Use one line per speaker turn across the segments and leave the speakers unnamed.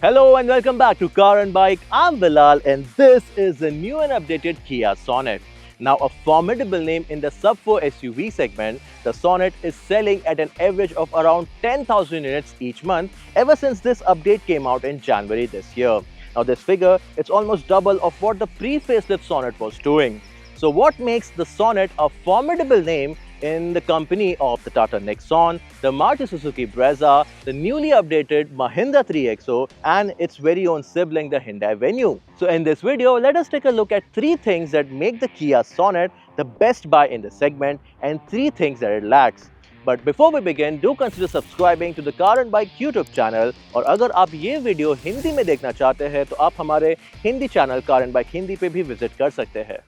Hello and welcome back to Car and Bike. I'm Bilal and this is the new and updated Kia Sonet. Now a formidable name in the sub-4 SUV segment, the Sonet is selling at an average of around 10,000 units each month ever since this update came out in January this year. Now this figure, it's almost double of what the pre-facelift Sonet was doing. So what makes the Sonet a formidable name in the company of the Tata Nexon, the Maruti Suzuki Brezza, the newly updated Mahindra 3XO and its very own sibling the Hyundai Venue. So in this video, let us take a look at 3 things that make the Kia Sonet the best buy in the segment and 3 things that it lacks. But before we begin, do consider subscribing to the Car and Bike YouTube channel और अगर आप ये video Hindi में देखना चाहते हैं तो आप हमारे Hindi channel car and bike Hindi पे भी विजिट कर सकते हैं।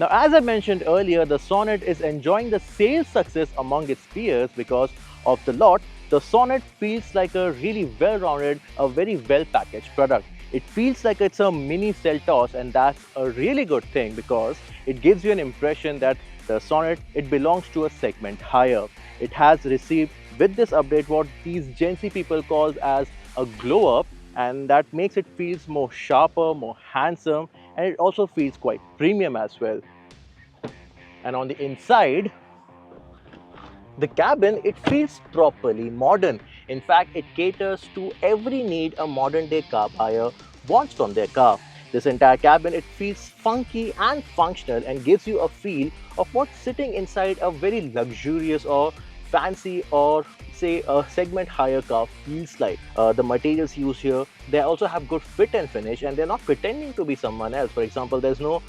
Now, as I mentioned earlier, the Sonet is enjoying the sales success among its peers because of the lot. The Sonet feels like a really well-rounded, a very well-packaged product. It feels like it's a mini Seltos, and that's a really good thing because it gives you an impression that the Sonet, it belongs to a segment higher. It has received with this update what these Gen Z people call as a glow up, and that makes it feels more sharper, more handsome, and it also feels quite premium as well. And on the inside, the cabin, it feels properly modern. In fact, it caters to every need a modern day car buyer wants from their car. This entire cabin, it feels funky and functional and gives you a feel of what's sitting inside a very luxurious or fancy or say a segment higher car feels like. The materials used here, they also have good fit and finish and they're not pretending to be someone else. For example, there's no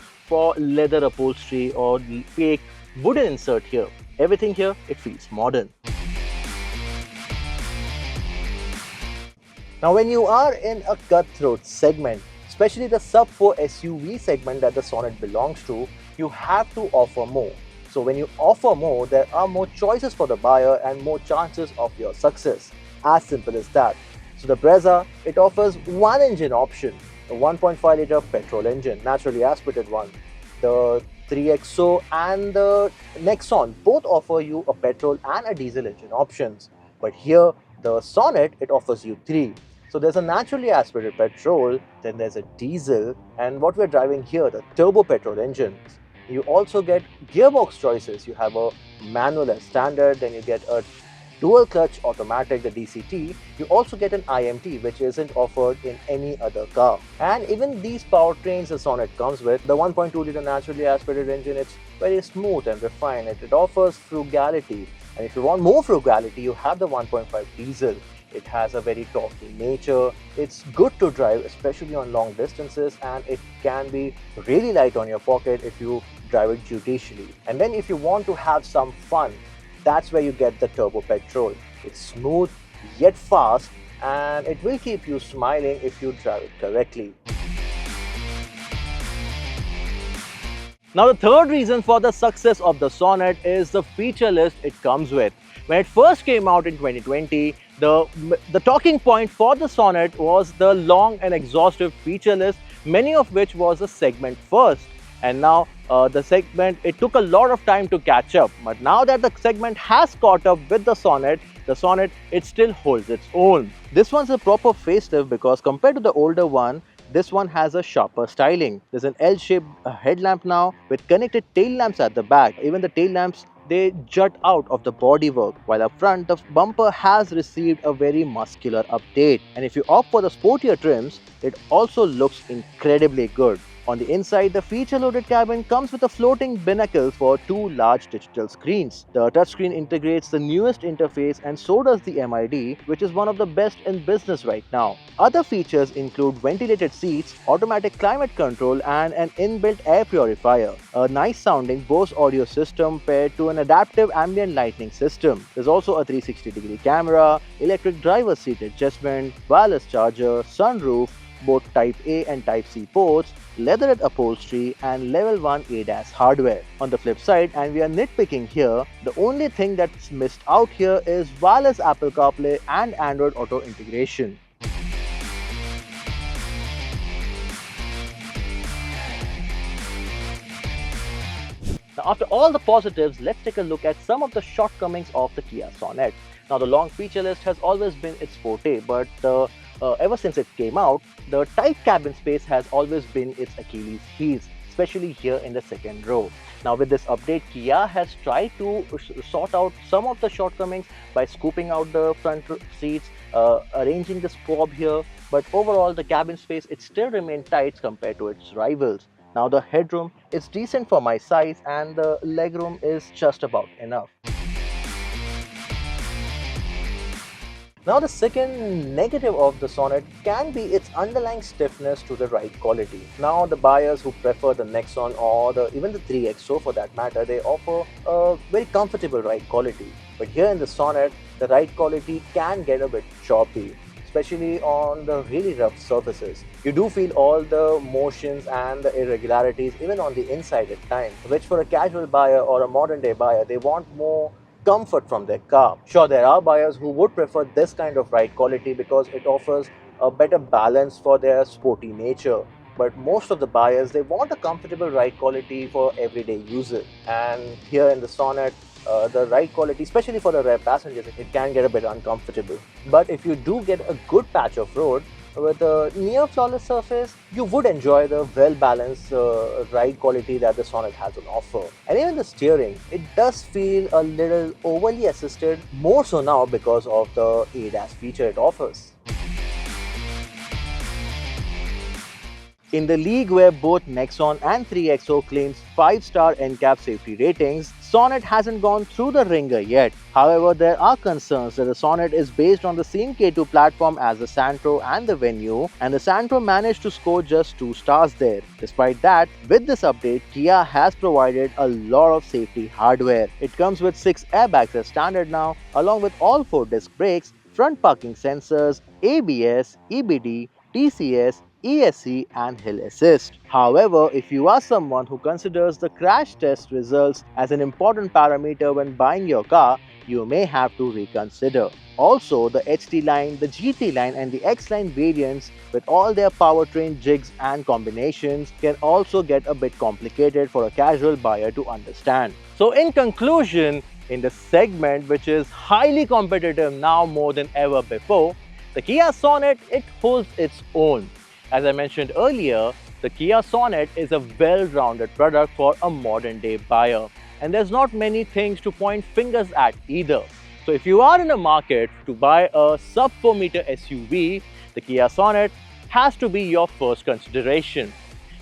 leather upholstery or fake wooden insert here. Everything here, it feels modern. Now when you are in a cutthroat segment, especially the sub-4 SUV segment that the Sonet belongs to, you have to offer more. So when you offer more, there are more choices for the buyer and more chances of your success. As simple as that. So the Brezza, it offers one engine option, a 1.5 litre petrol engine, naturally aspirated one. The 3XO and the Nexon both offer you a petrol and a diesel engine options. But here, the Sonet, it offers you 3. So there's a naturally aspirated petrol, then there's a diesel, and what we're driving here, the turbo petrol engines. You also get gearbox choices. You have a manual as standard, then you get a dual clutch automatic, the DCT. You also get an IMT, which isn't offered in any other car. And even these powertrains the Sonet comes with, the 1.2 litre naturally aspirated engine, it's very smooth and refined. It offers frugality. And if you want more frugality, you have the 1.5 diesel. It has a very torquey nature. It's good to drive, especially on long distances, and it can be really light on your pocket if you drive it judicially. And then if you want to have some fun, that's where you get the turbo petrol. It's smooth yet fast, and it will keep you smiling if you drive it correctly. Now the third reason for the success of the Sonet is the feature list it comes with. When it first came out in 2020, the talking point for the Sonet was the long and exhaustive feature list, many of which was a segment first. And now the segment, it took a lot of time to catch up. But now that the segment has caught up with the Sonet, it still holds its own. This one's a proper facelift because compared to the older one, this one has a sharper styling. There's an L-shaped headlamp now with connected tail lamps at the back. Even the tail lamps, they jut out of the bodywork, while up front, the bumper has received a very muscular update. And if you opt for the sportier trims, it also looks incredibly good. On the inside, the feature-loaded cabin comes with a floating binnacle for 2 large digital screens. The touchscreen integrates the newest interface and so does the MID, which is one of the best in business right now. Other features include ventilated seats, automatic climate control and an inbuilt air purifier, a nice-sounding Bose audio system paired to an adaptive ambient lighting system. There's also a 360-degree camera, electric driver's seat adjustment, wireless charger, sunroof, both Type A and Type C ports, leatherette upholstery and level 1 ADAS hardware. On the flip side, and we are nitpicking here, the only thing that's missed out here is wireless Apple CarPlay and Android Auto integration.
Now,
After all the positives, let's take a look at some of the shortcomings of the Kia Sonet. Now, the long feature list has always been its forte, but ever since it came out, the tight cabin space has always been its Achilles heel, especially here in the second row. Now, with this update, Kia has tried to sort out some of the shortcomings by scooping out the front seats, arranging the squab here, but overall, the cabin space it still remained tight compared to its rivals. Now, the headroom is decent for my size, and the legroom is just about enough. Now, the second negative of the Sonet can be its underlying stiffness to the ride quality. Now, the buyers who prefer the Nexon or even the 3XO for that matter, they offer a very comfortable ride quality. But here in the Sonet, the ride quality can get a bit choppy, especially on the really rough surfaces. You do feel all the motions and the irregularities even on the inside at times, which for a casual buyer or a modern day buyer, they want more comfort from their car. Sure, there are buyers who would prefer this kind of ride quality because it offers a better balance for their sporty nature. But most of the buyers, they want a comfortable ride quality for everyday usage. And here in the Sonet, the ride quality, especially for the rear passengers, it can get a bit uncomfortable. But if you do get a good patch of road with a near flawless surface, you would enjoy the well-balanced ride quality that the Sonet has on offer. And even the steering, it does feel a little overly assisted, more so now because of the ADAS feature it offers. In the league where both Nexon and 3XO claims 5-star NCAP safety ratings, Sonet hasn't gone through the ringer yet. However, there are concerns that the Sonet is based on the same K2 platform as the Santro and the Venue, and the Santro managed to score just 2 stars there. Despite that, with this update, Kia has provided a lot of safety hardware. It comes with 6 airbags as standard now, along with all 4 disc brakes, front parking sensors, ABS, EBD, TCS, ESC and Hill Assist. However, if you are someone who considers the crash test results as an important parameter when buying your car, you may have to reconsider. Also, the HT line, the GT line and the X line variants with all their powertrain jigs and combinations can also get a bit complicated for a casual buyer to understand. So in conclusion, in the segment which is highly competitive now more than ever before, the Kia Sonet, it holds its own. As I mentioned earlier, the Kia Sonet is a well-rounded product for a modern-day buyer. And there's not many things to point fingers at either. So if you are in a market to buy a sub-4-meter SUV, the Kia Sonet has to be your first consideration.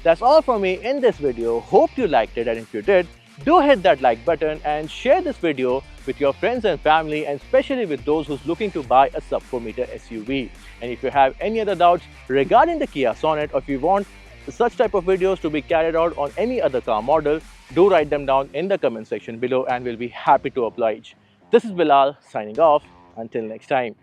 That's all from me in this video. Hope you liked it, and if you did, do hit that like button and share this video with your friends and family, and especially with those who's looking to buy a sub-4-meter SUV. And if you have any other doubts regarding the Kia Sonet, or if you want such type of videos to be carried out on any other car model, do write them down in the comment section below and we'll be happy to oblige. This is Bilal signing off. Until next time.